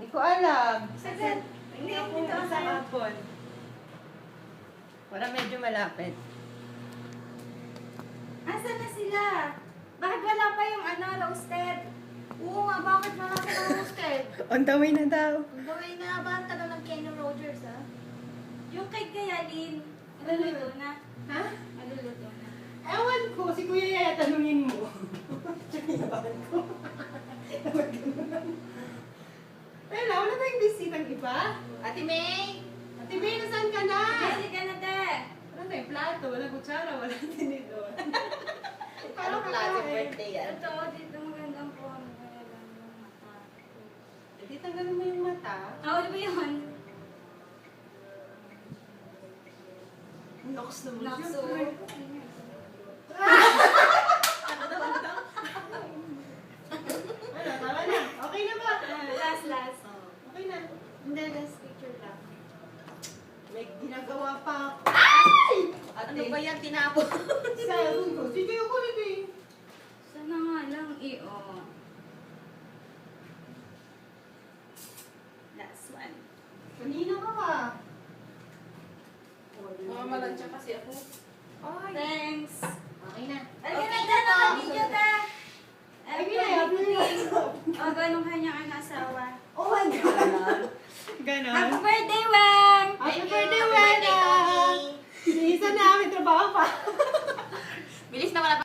Hindi ko alam. Saglit. Hindi Hindi, ako dito ako. sa hapon. Para medyo malapit. Asan na sila? Bakit wala pa yung roasted? Oo nga, bakit wala pa yung roasted? On the way na daw. Ang gawin na ba? Ang tagal ng Kenny Rogers, ha? Yung kay Gayalin, maluluto na. Ha? Maluluto na. Ewan ko, si Kuya Yaya tanungin mo. Tsaka yabahan ko. Wala, wala tayong bisitang iba. Ate May! Ate May, nasaan ka na? Kasi ka na, te. Wala tayong plato, wala kutsara, wala tinidor. Anong klase birthday yan? Ito, dito magandang po. Magandang yung mata. Hindi tanggalin mo yung mata. Oo, di ba yun? Nox naman. Nakso. Ano, tama na. Okay na ba? Last. Okay na. Hindi, last picture lang. May ginagawa pa ako. Ano ba yan tinapon? Cellphone ko. Sige ako nito eh. Sana nga lang, Last one. Kanina ka pa. Mamalansya kasi ako. Thanks. Okay na. Okay na po. Video ka. Ay, ginayablo yun. O, ganun kanyang asawa. Oh my God. Ganon. Happy birthday, Wang! Happy birthday, Wena! Isa na, may trabaho pa. Bilis na wala